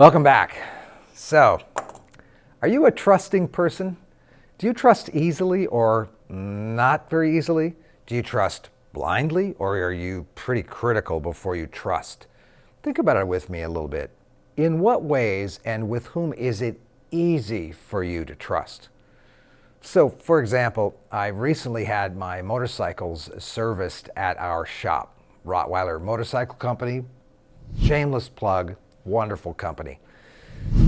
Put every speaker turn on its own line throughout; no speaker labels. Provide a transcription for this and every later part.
Welcome back. So, are you a trusting person? Do you trust easily or not very easily? Do you trust blindly or are you pretty critical before you trust? Think about it with me a little bit. In what ways and with whom is it easy for you to trust? So, for example, I recently had my motorcycles serviced at our shop, Rottweiler Motorcycle Company. Shameless plug, wonderful company.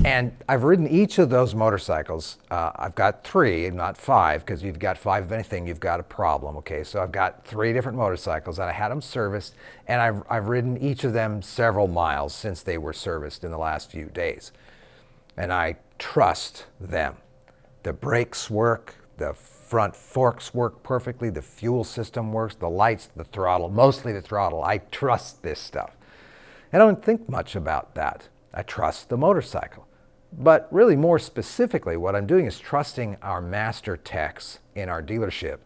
And I've ridden each of those motorcycles. I've got 3, not 5, because you've got 5 of anything, you've got a problem, okay? So I've got 3 different motorcycles, and I had them serviced, and I've ridden each of them several miles since they were serviced in the last few days. And I trust them. The brakes work, the front forks work perfectly, the fuel system works, the lights, the throttle, mostly the throttle. I trust this stuff. I don't think much about that. I trust the motorcycle. But really more specifically, what I'm doing is trusting our master techs in our dealership.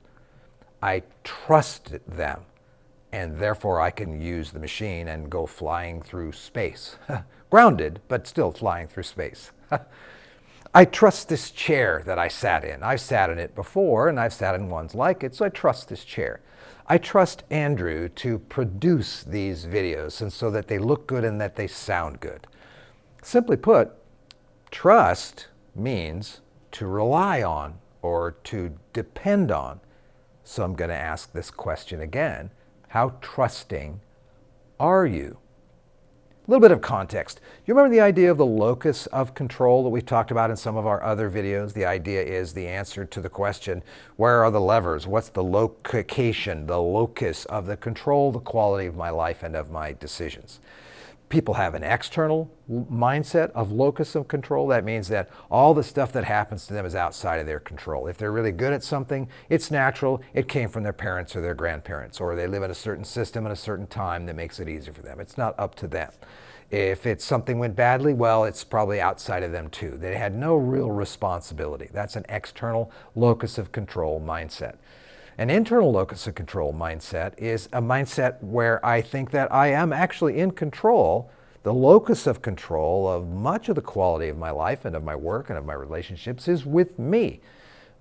I trust them, and therefore I can use the machine and go flying through space. Grounded, but still flying through space. I trust this chair that I sat in. I've sat in it before, and I've sat in ones like it, so I trust this chair. I trust Andrew to produce these videos and so that they look good and that they sound good. Simply put, trust means to rely on or to depend on. So I'm going to ask this question again. How trusting are you? A little bit of context. You remember the idea of the locus of control that we've talked about in some of our other videos? The idea is the answer to the question, where are the levers? What's the location, the locus of the control, the quality of my life and of my decisions? People have an external mindset of locus of control. That means that all the stuff that happens to them is outside of their control. If they're really good at something, it's natural. It came from their parents or their grandparents, or they live in a certain system at a certain time that makes it easy for them. It's not up to them. If it's something went badly, well, it's probably outside of them too. They had no real responsibility. That's an external locus of control mindset. An internal locus of control mindset is a mindset where I think that I am actually in control, the locus of control of much of the quality of my life and of my work and of my relationships is with me.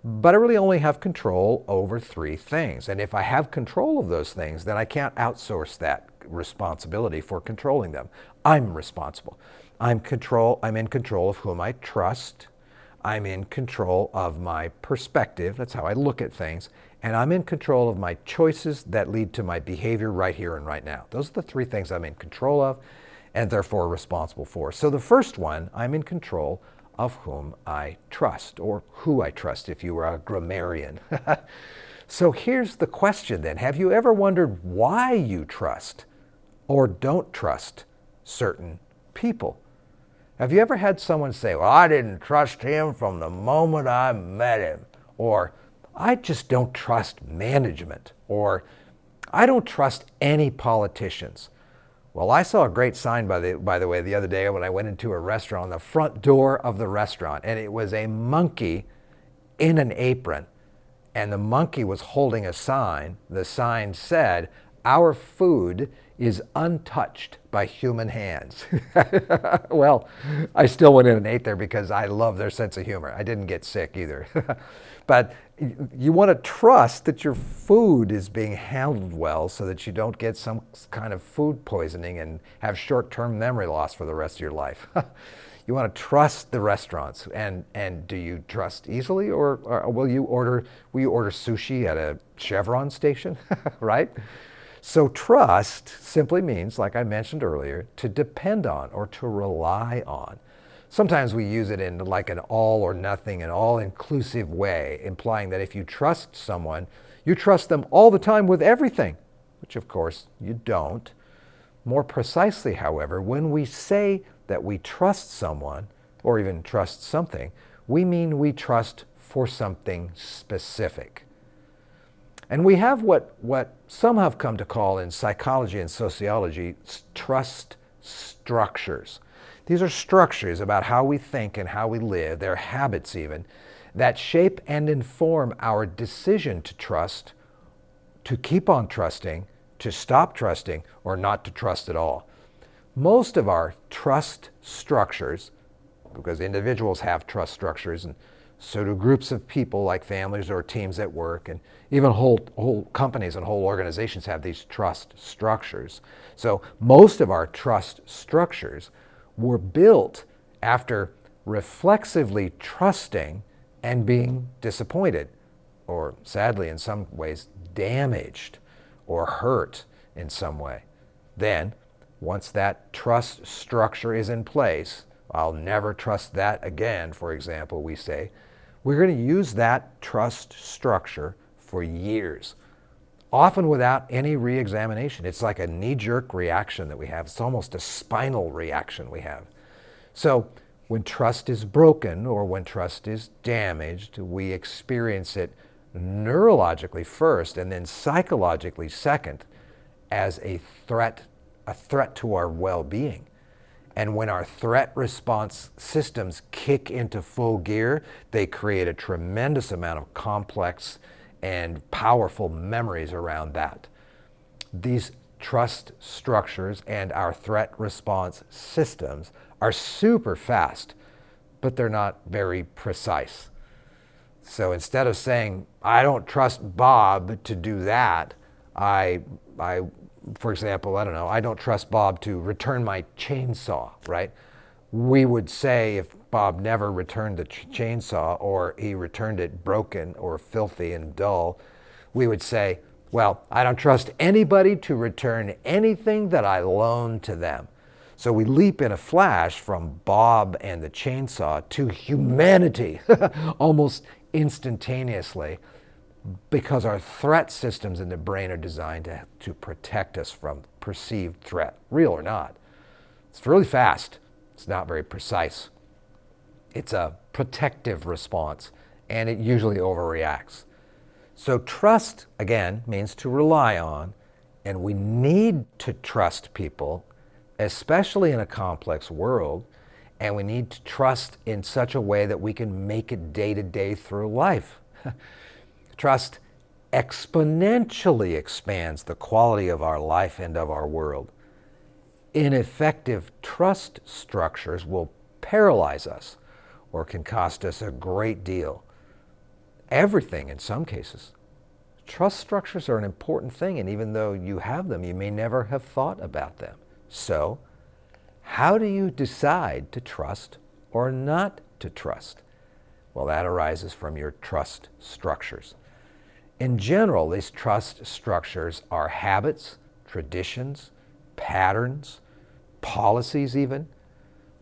But I really only have control over 3 things. And if I have control of those things, then I can't outsource that responsibility for controlling them. I'm responsible. I'm in control of whom I trust. I'm in control of my perspective. That's how I look at things. And I'm in control of my choices that lead to my behavior right here and right now. Those are the 3 things I'm in control of and therefore responsible for. So the first one, I'm in control of whom I trust, or who I trust if you were a grammarian. So here's the question then. Have you ever wondered why you trust or don't trust certain people? Have you ever had someone say, well, I didn't trust him from the moment I met him, or I just don't trust management, or I don't trust any politicians? Well, I saw a great sign, by the way, the other day when I went into a restaurant, on the front door of the restaurant, and it was a monkey in an apron, and the monkey was holding a sign. The sign said, "Our food is untouched by human hands." Well, I still went in and ate there because I love their sense of humor. I didn't get sick either. But you want to trust that your food is being handled well so that you don't get some kind of food poisoning and have short-term memory loss for the rest of your life. You want to trust the restaurants. And do you trust easily, or will you order sushi at a Chevron station, right? So trust simply means, like I mentioned earlier, to depend on or to rely on. Sometimes we use it in like an all or nothing, an all-inclusive way, implying that if you trust someone, you trust them all the time with everything, which of course you don't. More precisely, however, when we say that we trust someone or even trust something, we mean we trust for something specific. And we have what some have come to call in psychology and sociology trust structures. These are structures about how we think and how we live, their habits even, that shape and inform our decision to trust, to keep on trusting, to stop trusting, or not to trust at all. Most of our trust structures, because individuals have trust structures, and so do groups of people like families or teams at work, and even whole companies and whole organizations have these trust structures. So most of our trust structures were built after reflexively trusting and being disappointed, or sadly in some ways damaged or hurt in some way. Then, once that trust structure is in place, I'll never trust that again, for example, we say, we're going to use that trust structure for years, often without any re-examination. It's like a knee-jerk reaction that we have. It's almost a spinal reaction we have. So when trust is broken or when trust is damaged, we experience it neurologically first and then psychologically second as a threat to our well-being. And when our threat response systems kick into full gear, they create a tremendous amount of complex and powerful memories around that. These trust structures and our threat response systems are super fast, but they're not very precise. So instead of saying, I don't trust Bob to do that, for example, I don't know, I don't trust Bob to return my chainsaw, right? We would say if Bob never returned the chainsaw or he returned it broken or filthy and dull, we would say, well, I don't trust anybody to return anything that I loan to them. So we leap in a flash from Bob and the chainsaw to humanity almost instantaneously, because our threat systems in the brain are designed to protect us from perceived threat, real or not. It's really fast. It's not very precise. It's a protective response, and it usually overreacts. So trust, again, means to rely on, and we need to trust people, especially in a complex world, and we need to trust in such a way that we can make it day to day through life. Trust exponentially expands the quality of our life and of our world. Ineffective trust structures will paralyze us or can cost us a great deal. Everything in some cases. Trust structures are an important thing, and even though you have them, you may never have thought about them. So, how do you decide to trust or not to trust? Well, that arises from your trust structures. In general, these trust structures are habits, traditions, patterns, policies even,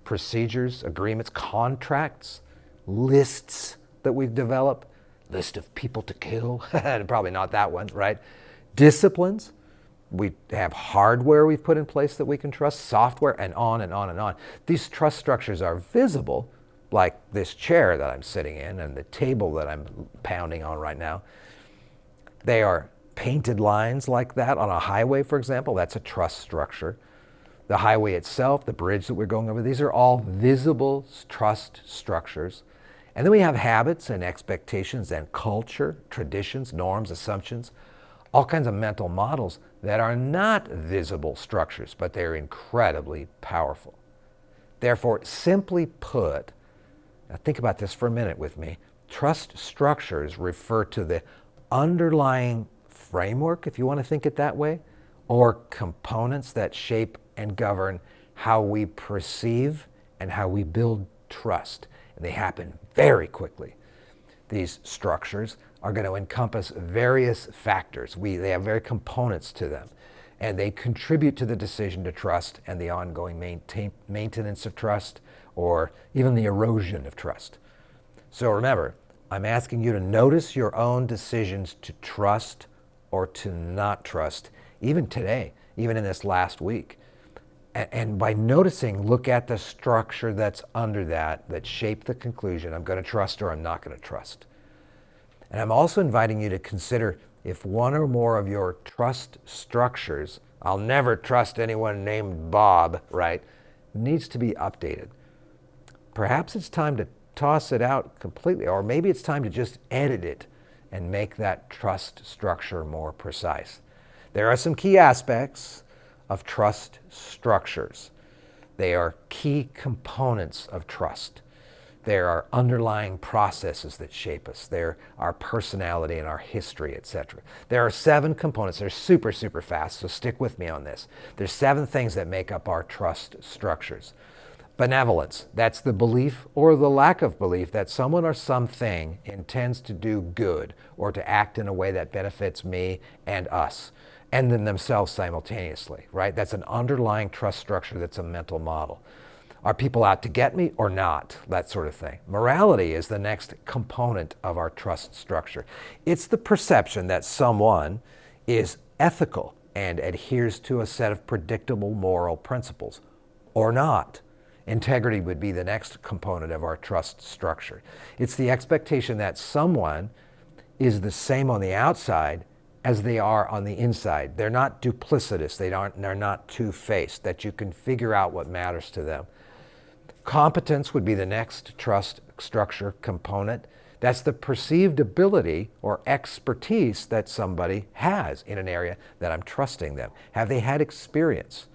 procedures, agreements, contracts, lists that we've developed, list of people to kill, probably not that one, right? Disciplines, we have hardware we've put in place that we can trust, software, and on and on and on. These trust structures are visible, like this chair that I'm sitting in and the table that I'm pounding on right now. They are painted lines like that on a highway, for example. That's a trust structure. The highway itself, the bridge that we're going over, these are all visible trust structures. And then we have habits and expectations and culture, traditions, norms, assumptions, all kinds of mental models that are not visible structures, but they're incredibly powerful. Therefore, simply put, now think about this for a minute with me, trust structures refer to the underlying framework, if you want to think it that way, or components that shape and govern how we perceive and how we build trust. And they happen very quickly. These structures are going to encompass various factors. They have various components to them, and they contribute to the decision to trust and the ongoing maintenance of trust, or even the erosion of trust. So remember, I'm asking you to notice your own decisions to trust or to not trust, even today, even in this last week. And by noticing, look at the structure that's under that shaped the conclusion, I'm going to trust or I'm not going to trust. And I'm also inviting you to consider if one or more of your trust structures, I'll never trust anyone named Bob, right, needs to be updated. Perhaps it's time to toss it out completely, or maybe it's time to just edit it and make that trust structure more precise. There are some key aspects of trust structures. They are key components of trust. There are underlying processes that shape us. There our personality and our history, etc. There are 7 components. They're super, super fast, so stick with me on this. There's 7 things that make up our trust structures. Benevolence, that's the belief or the lack of belief that someone or something intends to do good or to act in a way that benefits me and us, and then themselves simultaneously, right? That's an underlying trust structure that's a mental model. Are people out to get me or not? That sort of thing. Morality is the next component of our trust structure. It's the perception that someone is ethical and adheres to a set of predictable moral principles or not. Integrity would be the next component of our trust structure. It's the expectation that someone is the same on the outside as they are on the inside. They're not duplicitous. They're not two-faced, that you can figure out what matters to them. Competence would be the next trust structure component. That's the perceived ability or expertise that somebody has in an area that I'm trusting them. Have they had experience?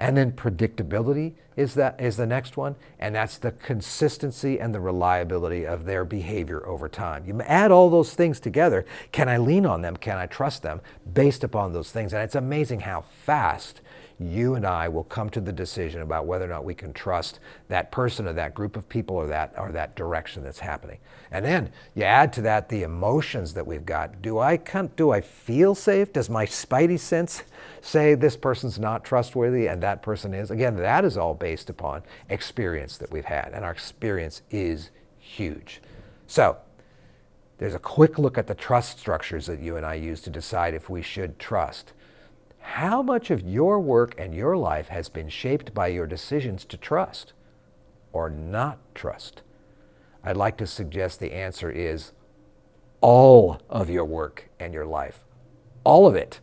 And then predictability is the next one, and that's the consistency and the reliability of their behavior over time. You add all those things together. Can I lean on them? Can I trust them based upon those things? And it's amazing how fast you and I will come to the decision about whether or not we can trust that person or that group of people or that direction that's happening. And then you add to that the emotions that we've got. Do I feel safe? Does my spidey sense say this person's not trustworthy and that person is? Again, that is all based upon experience that we've had, and our experience is huge. So there's a quick look at the trust structures that you and I use to decide if we should trust. How much of your work and your life has been shaped by your decisions to trust or not trust? I'd like to suggest the answer is all of your work and your life. All of it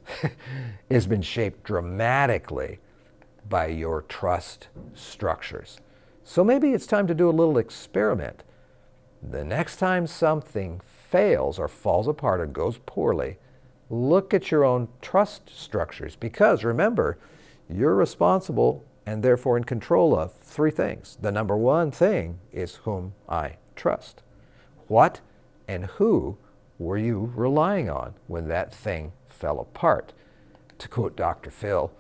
has been shaped dramatically by your trust structures. So maybe it's time to do a little experiment. The next time something fails or falls apart or goes poorly, look at your own trust structures, because remember, you're responsible and therefore in control of 3 things. The number 1 thing is whom I trust. What and who were you relying on when that thing fell apart? To quote Dr. Phil,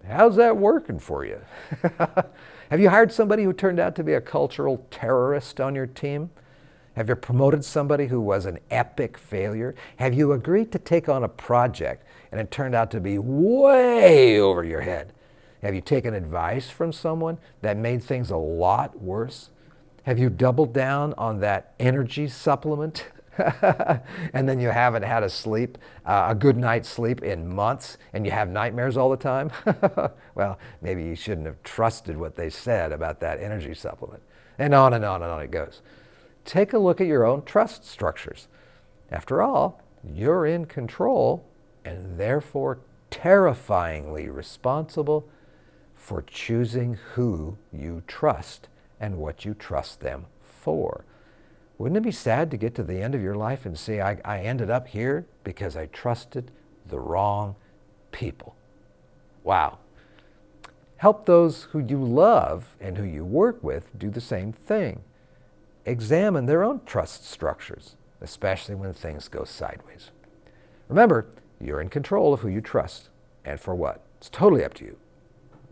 how's that working for you? Have you hired somebody who turned out to be a cultural terrorist on your team? Have you promoted somebody who was an epic failure? Have you agreed to take on a project and it turned out to be way over your head? Have you taken advice from someone that made things a lot worse? Have you doubled down on that energy supplement and then you haven't had a good night's sleep in months, and you have nightmares all the time? Well, maybe you shouldn't have trusted what they said about that energy supplement. And on and on and on it goes. Take a look at your own trust structures. After all, you're in control and therefore terrifyingly responsible for choosing who you trust and what you trust them for. Wouldn't it be sad to get to the end of your life and say, I ended up here because I trusted the wrong people? Wow. Help those who you love and who you work with do the same thing. Examine their own trust structures, especially when things go sideways. Remember, you're in control of who you trust and for what. It's totally up to you.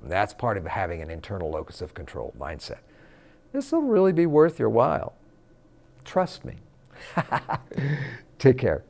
And that's part of having an internal locus of control mindset. This will really be worth your while. Trust me. Take care.